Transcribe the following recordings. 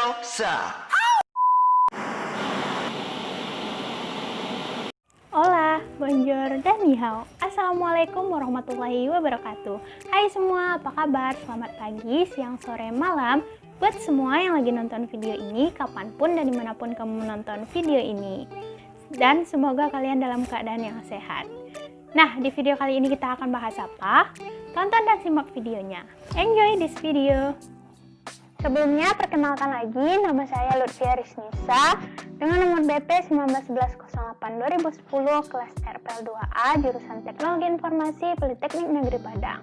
Leviosa. Hola, bonjour, dan ni hao. Assalamualaikum warahmatullahi wabarakatuh. Hai semua, apa kabar? Selamat pagi, siang, sore, malam. Buat semua yang lagi nonton video ini, kapanpun dan dimanapun kamu menonton video ini. Dan semoga kalian dalam keadaan yang sehat. Nah, di video kali ini kita akan bahas apa? Tonton dan simak videonya. Enjoy this video! Sebelumnya, perkenalkan lagi, nama saya Lutfia Rizniza dengan nomor BP 191108-2010 kelas RPL2A jurusan Teknologi Informasi Politeknik Negeri Padang.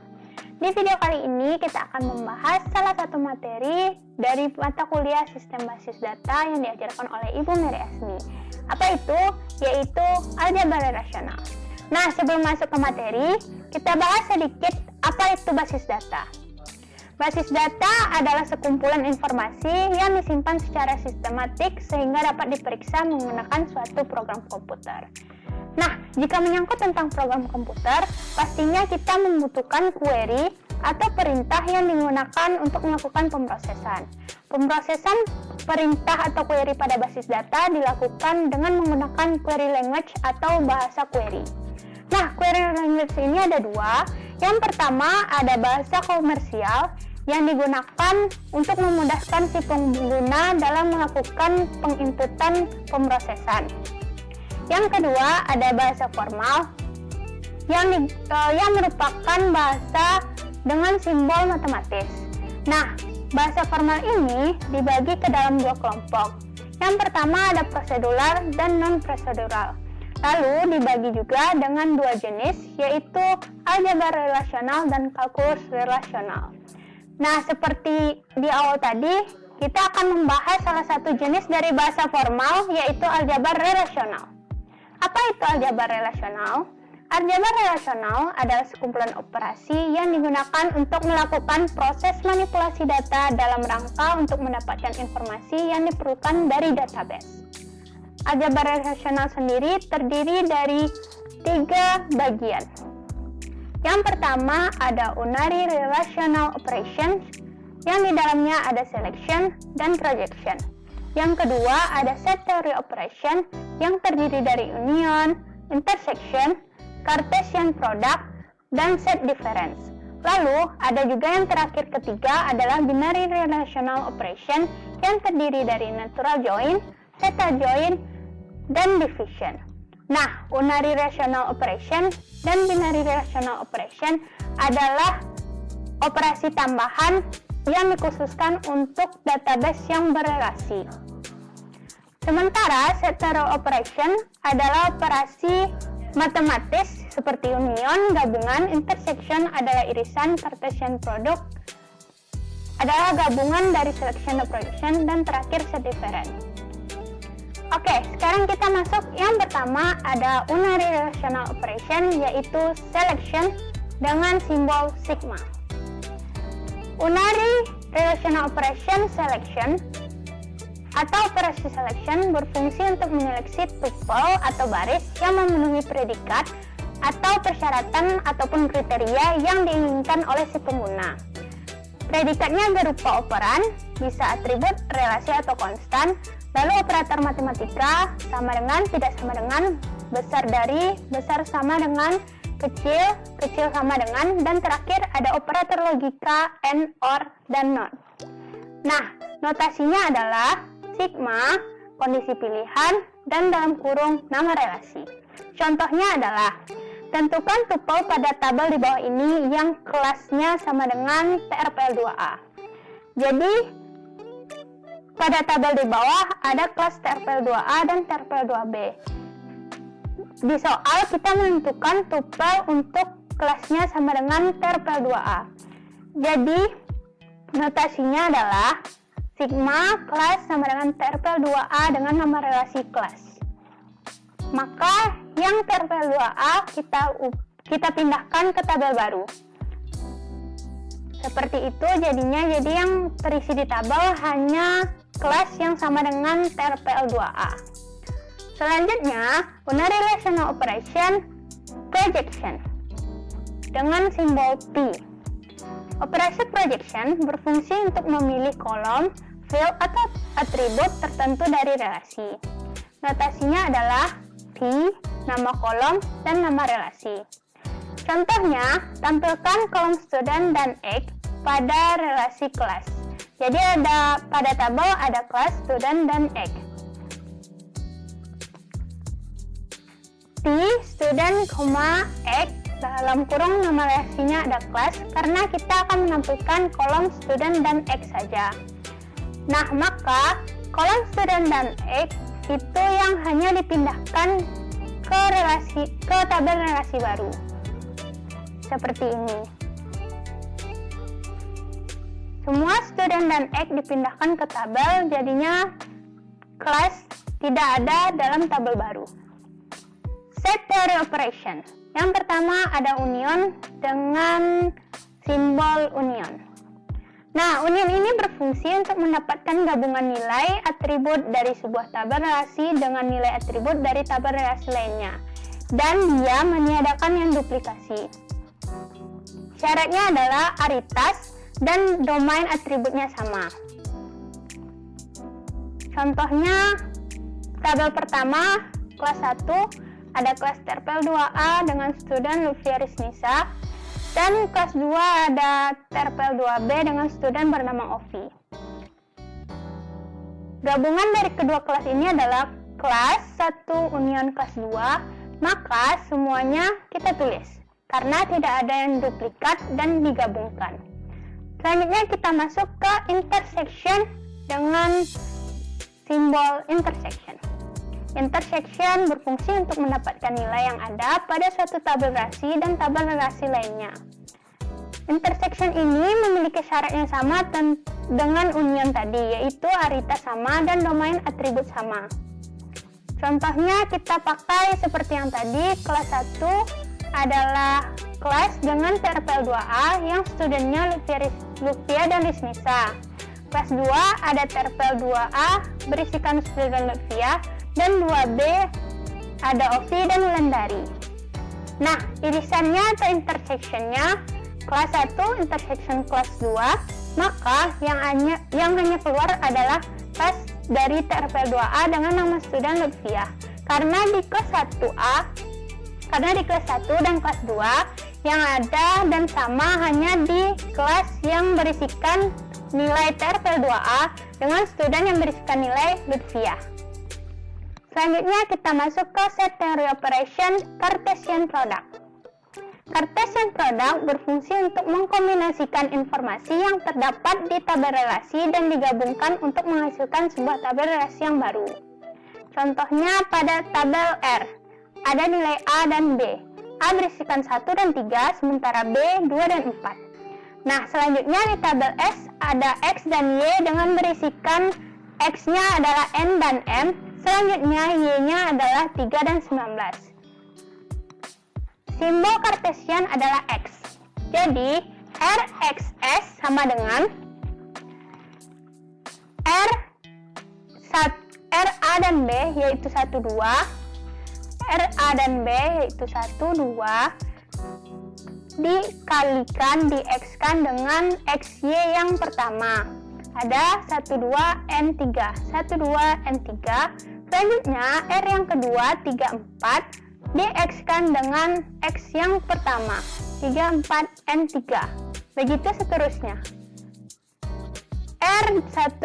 Di video kali ini kita akan membahas salah satu materi dari mata kuliah Sistem Basis Data yang diajarkan oleh Ibu Mary Asmi. Apa itu? Yaitu aljabar relasional. Nah, sebelum masuk ke materi, kita bahas sedikit apa itu basis data. Basis data adalah sekumpulan informasi yang disimpan secara sistematik sehingga dapat diperiksa menggunakan suatu program komputer. Nah, jika menyangkut tentang program komputer, pastinya kita membutuhkan query atau perintah yang digunakan untuk melakukan pemrosesan. Pemrosesan perintah atau query pada basis data dilakukan dengan menggunakan query language atau bahasa query. Nah, query language ini ada dua. Yang pertama ada bahasa komersial yang digunakan untuk memudahkan si pengguna dalam melakukan penginputan pemrosesan. Yang kedua ada bahasa formal yang merupakan bahasa dengan simbol matematis. Nah, bahasa formal ini dibagi ke dalam dua kelompok. Yang pertama ada prosedural dan non-prosedural. Lalu dibagi juga dengan dua jenis, yaitu aljabar relasional dan kalkulus relasional. Nah, seperti di awal tadi, kita akan membahas salah satu jenis dari bahasa formal, yaitu aljabar relasional. Apa itu aljabar relasional? Aljabar relasional adalah sekumpulan operasi yang digunakan untuk melakukan proses manipulasi data dalam rangka untuk mendapatkan informasi yang diperlukan dari database. Aljabar relasional sendiri terdiri dari 3 bagian. Yang pertama ada unary relational operations, yang di dalamnya ada selection dan projection. Yang kedua ada set theory operation, yang terdiri dari union, intersection, Cartesian product, dan set difference. Lalu ada juga yang terakhir ketiga adalah binary relational operation, yang terdiri dari natural join, theta join, dan division. Nah, unary relational operation dan binary relational operation adalah operasi tambahan yang dikhususkan untuk database yang berrelasi. Sementara set theory operation adalah operasi matematis seperti union, gabungan, intersection adalah irisan, Cartesian product adalah gabungan dari selection dan projection, dan terakhir set difference. Oke, sekarang kita masuk yang pertama ada unary relational operation, yaitu selection dengan simbol sigma. Unary relational operation selection atau operasi selection berfungsi untuk menyeleksi tuple atau baris yang memenuhi predikat atau persyaratan ataupun kriteria yang diinginkan oleh si pengguna. Predikatnya berupa operan, bisa atribut, relasi atau konstan, lalu operator matematika sama dengan, tidak sama dengan, besar dari, besar sama dengan, kecil, kecil sama dengan, dan terakhir ada operator logika, and, or, dan not. Nah, notasinya adalah sigma, kondisi pilihan, dan dalam kurung nama relasi. Contohnya adalah, tentukan tuple pada tabel di bawah ini yang kelasnya sama dengan TRPL2A. Jadi, pada tabel di bawah ada kelas TRPL2A dan TRPL2B. Di soal kita menentukan tuple untuk kelasnya sama dengan TRPL2A. Jadi notasinya adalah sigma kelas sama dengan TRPL2A dengan nama relasi kelas. Maka yang TRPL2A kita pindahkan ke tabel baru. Seperti itu jadinya, jadi yang terisi di tabel hanya kelas yang sama dengan TRPL2A. Selanjutnya, unary relational operation projection dengan simbol P. Operasi projection berfungsi untuk memilih kolom, field, atau atribut tertentu dari relasi. Notasinya adalah P, nama kolom, dan nama relasi. Contohnya, tampilkan kolom student dan X pada relasi kelas. Jadi pada tabel ada kelas, student, dan X. T, student, X, dalam kurung nama relasinya ada kelas, karena kita akan menampilkan kolom student dan X saja. Nah, maka kolom student dan X itu yang hanya dipindahkan ke tabel relasi baru. Seperti ini. Semua student dan X dipindahkan ke tabel, jadinya kelas tidak ada dalam tabel baru. Set theory operation. Yang pertama ada union dengan simbol union. Nah, union ini berfungsi untuk mendapatkan gabungan nilai atribut dari sebuah tabel relasi dengan nilai atribut dari tabel relasi lainnya. Dan dia meniadakan yang duplikasi. Syaratnya adalah aritas dan domain atributnya sama. Contohnya, tabel pertama, kelas 1, ada kelas terpel 2A dengan student Lutfia Rizniza, dan kelas 2 ada terpel 2B dengan student bernama Ovi. Gabungan dari kedua kelas ini adalah kelas 1 union kelas 2, maka semuanya kita tulis, karena tidak ada yang duplikat dan digabungkan. Selanjutnya kita masuk ke intersection dengan simbol intersection. Intersection berfungsi untuk mendapatkan nilai yang ada pada suatu tabel relasi dan tabel relasi lainnya. Intersection ini memiliki syarat yang sama dengan union tadi, yaitu aritas sama dan domain atribut sama. Contohnya kita pakai seperti yang tadi, kelas 1 adalah kelas dengan terpel 2A yang studentnya Lutfia dan Rizniza. Kelas 2 ada terpel 2A berisikan student Lutfia, dan 2B ada Ovi dan Wulandari. Nah, irisannya atau intersectionnya kelas 1 intersection kelas 2, maka yang hanya keluar adalah kelas dari terpel 2A dengan nama student Lutfia. Karena di kelas 1 dan kelas 2 yang ada dan sama hanya di kelas yang berisikan nilai terpel 2A dengan student yang berisikan nilai Lutfia. Selanjutnya kita masuk ke set theory operation Cartesian product. Cartesian product berfungsi untuk mengkombinasikan informasi yang terdapat di tabel relasi dan digabungkan untuk menghasilkan sebuah tabel relasi yang baru. Contohnya pada tabel R, ada nilai A dan B. A berisikan 1 dan 3, sementara B 2 dan 4. Nah, selanjutnya di tabel S ada X dan Y dengan berisikan X-nya adalah N dan M, selanjutnya Y-nya adalah 3 dan 19. Simbol Cartesian adalah X. Jadi, RXS sama dengan RA dan B yaitu 1, 2, RA dan B yaitu 1, 2, dikalikan, di-X-kan dengan XY yang pertama. Ada 1, 2, N3, 1, 2, N3. Selanjutnya, R yang kedua, 3, 4, di-X-kan dengan X yang pertama, 3, 4, N3. Begitu seterusnya. R1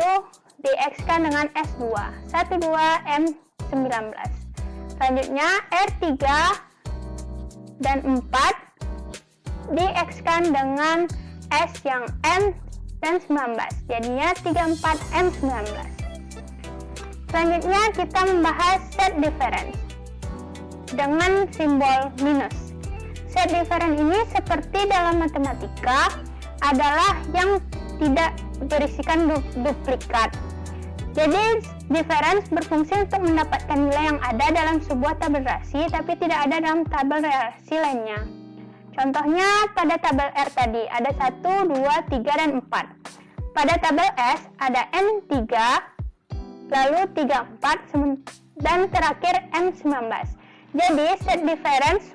di-X-kan dengan S2, 1, 2, M19. Selanjutnya, R3 dan 4 di-X-kan dengan S yang M dan 19, jadinya 3, 4, M19. Selanjutnya kita membahas set difference dengan simbol minus. Set difference ini seperti dalam matematika adalah yang tidak berisikan duplikat. Jadi difference berfungsi untuk mendapatkan nilai yang ada dalam sebuah tabel relasi tapi tidak ada dalam tabel relasi lainnya. Contohnya pada tabel R tadi ada 1, 2, 3, dan 4. Pada tabel S ada N3, lalu 3, 4, dan terakhir M19. Jadi set difference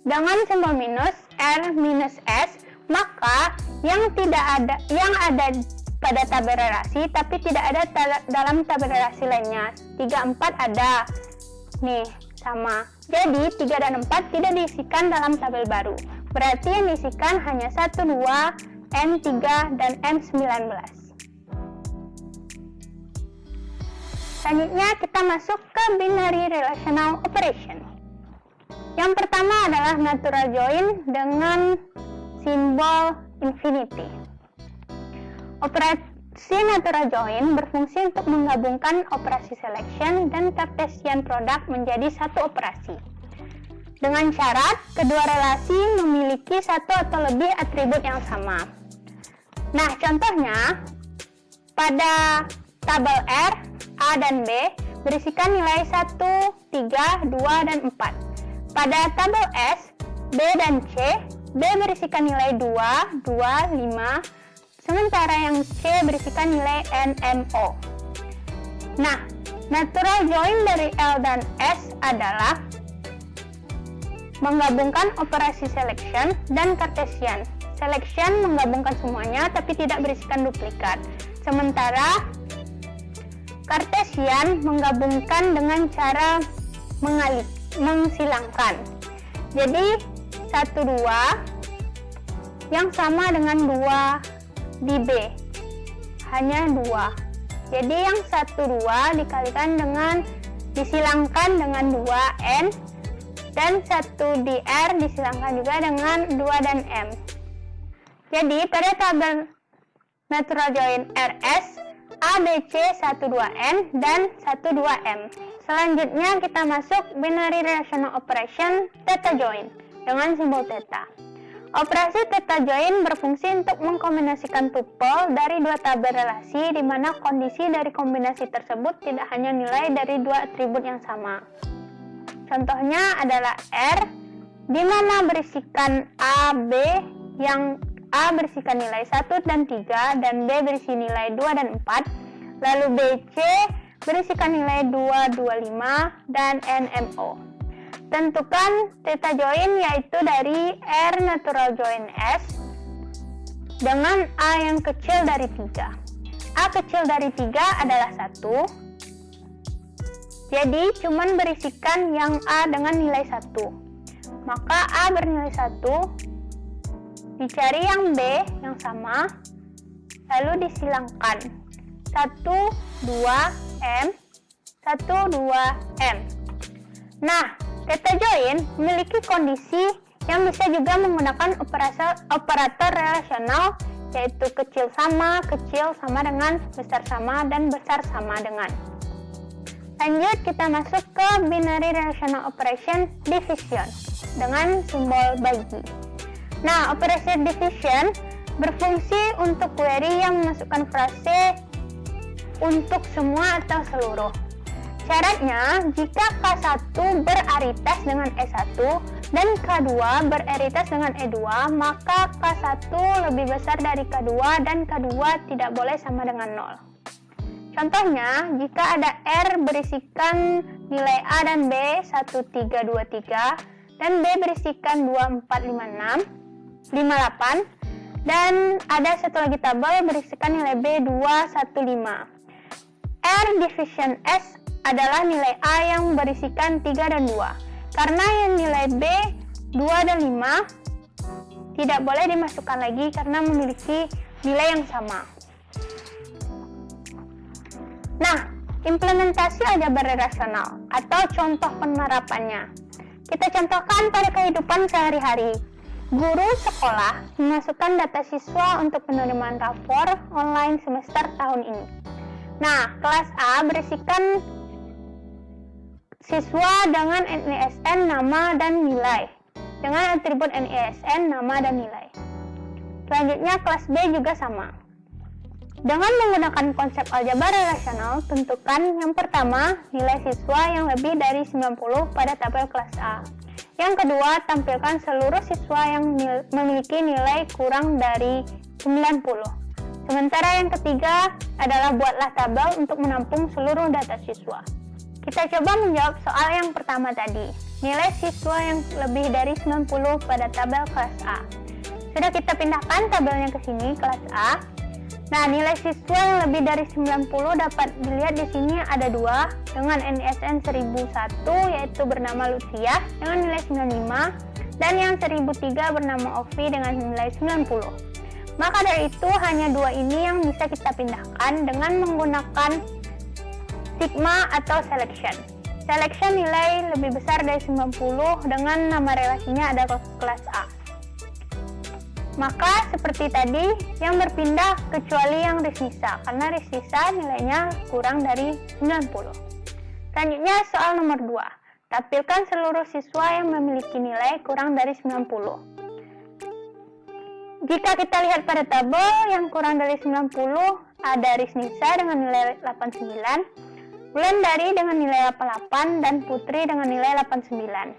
dengan simbol minus R minus S, maka yang ada pada tabel relasi, tapi tidak ada dalam tabel relasi lainnya. 3, 4 ada. Nih, sama. Jadi, 3 dan 4 tidak diisikan dalam tabel baru. Berarti yang diisikan hanya 1, 2, M3, dan M19. Selanjutnya kita masuk ke binary relational operation. Yang pertama adalah natural join dengan simbol infinity. Operasi natural join berfungsi untuk menggabungkan operasi selection dan Cartesian product menjadi satu operasi. Dengan syarat kedua relasi memiliki satu atau lebih atribut yang sama. Nah, contohnya pada tabel R, A dan B berisikan nilai 1, 3, 2, dan 4. Pada tabel S, B dan C, B berisikan nilai 2, 2, 5, sementara yang C berisikan nilai NMO. Nah, natural join dari L dan S adalah menggabungkan operasi selection dan Cartesian. Selection menggabungkan semuanya tapi tidak berisikan duplikat. Sementara Cartesian menggabungkan dengan cara mengsilangkan. Jadi 1, 2 yang sama dengan 2 di B. Hanya 2. Jadi yang 1, 2 dikalikan dengan disilangkan dengan 2N, dan 1 di R disilangkan juga dengan 2 dan M. Jadi pada tabel natural join RS, A, B, C, 1, 2N, dan 1, 2M. Selanjutnya kita masuk binary relational operation theta join dengan simbol theta. Operasi theta join berfungsi untuk mengkombinasikan tuple dari dua tabel relasi di mana kondisi dari kombinasi tersebut tidak hanya nilai dari dua atribut yang sama. Contohnya adalah R, di mana berisikan A, B, yang A berisikan nilai 1 dan 3, dan B berisi nilai 2 dan 4, lalu B, C berisikan nilai 2, 2, 5, dan NMO. Tentukan theta join yaitu dari R natural join S dengan A yang kecil dari 3. A kecil dari 3 adalah 1, jadi cuman berisikan yang A dengan nilai 1. Maka A bernilai 1, dicari yang B yang sama, lalu disilangkan 1, 2, M, 1, 2, M. Nah, theta join memiliki kondisi yang bisa juga menggunakan operator relasional, yaitu kecil sama dengan, besar sama, dan besar sama dengan. Lanjut kita masuk ke binary relational operation division dengan simbol bagi. Nah, operasi division berfungsi untuk query yang memasukkan frase untuk semua atau seluruh. Syaratnya, jika K1 beraritas dengan E1 dan K2 beraritas dengan E2, maka K1 lebih besar dari K2 dan K2 tidak boleh sama dengan 0. Contohnya, jika ada R berisikan nilai A dan B 1, 3, 2, 3, dan B berisikan 2, 4, 5, 6, 5, 8, dan ada satu lagi tabel berisikan nilai B 2, 1, 5. R division S adalah nilai A yang berisikan 3 dan 2. Karena yang nilai B 2 dan 5 tidak boleh dimasukkan lagi karena memiliki nilai yang sama. Nah, implementasi aljabar relasional atau contoh penerapannya. Kita contohkan pada kehidupan sehari-hari. Guru sekolah memasukkan data siswa untuk penerimaan rapor online semester tahun ini. Nah, kelas A berisikan siswa dengan NISN, nama, dan nilai. Dengan atribut NISN, nama, dan nilai. Selanjutnya, kelas B juga sama. Dengan menggunakan konsep aljabar relasional, tentukan yang pertama, nilai siswa yang lebih dari 90 pada tabel kelas A. Yang kedua, tampilkan seluruh siswa yang memiliki nilai kurang dari 90. Sementara yang ketiga adalah buatlah tabel untuk menampung seluruh data siswa. Kita coba menjawab soal yang pertama tadi. Nilai siswa yang lebih dari 90 pada tabel kelas A. Sudah kita pindahkan tabelnya ke sini, kelas A. Nah, nilai siswa yang lebih dari 90 dapat dilihat di sini ada dua dengan NISN 1001 yaitu bernama Lucia dengan nilai 95 dan yang 1003 bernama Ovi dengan nilai 90. Maka dari itu hanya dua ini yang bisa kita pindahkan dengan menggunakan sigma atau selection. Selection nilai lebih besar dari 90 dengan nama relasinya ada kelas A. Maka seperti tadi yang berpindah kecuali yang Risnisa karena Risnisa nilainya kurang dari 90. Selanjutnya soal nomor 2. Tampilkan seluruh siswa yang memiliki nilai kurang dari 90. Jika kita lihat pada tabel yang kurang dari 90 ada Risnisa dengan nilai 89, Wulandari dengan nilai 88 dan Putri dengan nilai 89.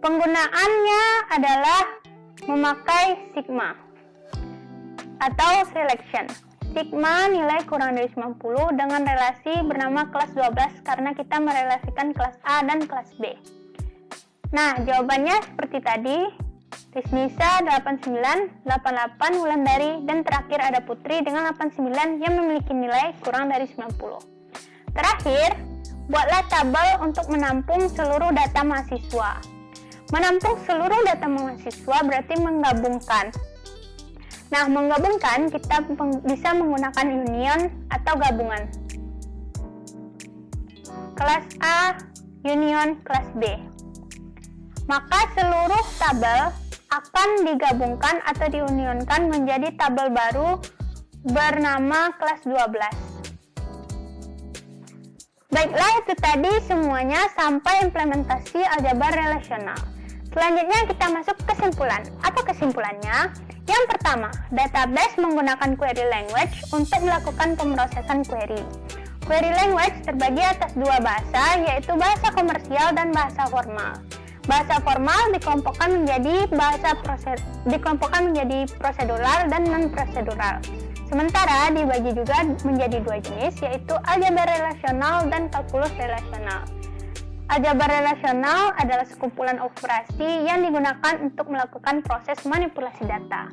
Penggunaannya adalah memakai sigma atau selection. Sigma nilai kurang dari 90 dengan relasi bernama kelas 12 karena kita merelasikan kelas A dan kelas B. Nah, jawabannya seperti tadi. Risnisa 89, 88 Wulandari, dan terakhir ada Putri dengan 89 yang memiliki nilai kurang dari 90. Terakhir, buatlah tabel untuk menampung seluruh data mahasiswa. Menampung seluruh data mahasiswa berarti menggabungkan. Nah, menggabungkan kita bisa menggunakan union atau gabungan. Kelas A, union kelas B. Maka seluruh tabel akan digabungkan atau diunionkan menjadi tabel baru bernama kelas 12. Baiklah, itu tadi semuanya sampai implementasi aljabar relasional. Selanjutnya kita masuk kesimpulan. Apa kesimpulannya? Yang pertama, database menggunakan query language untuk melakukan pemrosesan query. Query language terbagi atas dua bahasa, yaitu bahasa komersial dan bahasa formal. Bahasa formal dikelompokkan menjadi prosedural dan non-prosedural. Sementara dibagi juga menjadi dua jenis, yaitu aljabar relasional dan kalkulus relasional. Aljabar relasional adalah sekumpulan operasi yang digunakan untuk melakukan proses manipulasi data.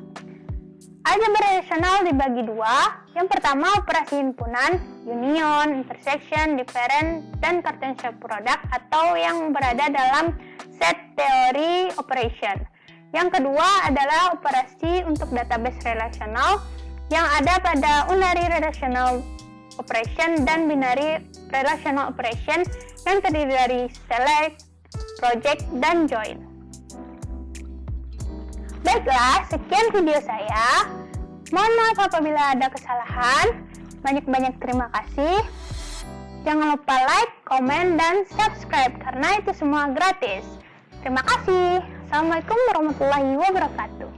Aljabar relasional dibagi dua. Yang pertama operasi himpunan, union, intersection, difference, dan Cartesian product atau yang berada dalam set teori operation. Yang kedua adalah operasi untuk database relasional yang ada pada unary relational operation dan binary relational operation yang terdiri dari select, project, dan join. Baiklah, sekian video saya. Mohon maaf apabila ada kesalahan. Banyak-banyak terima kasih. Jangan lupa like, komen, dan subscribe karena itu semua gratis. Terima kasih. Assalamualaikum warahmatullahi wabarakatuh.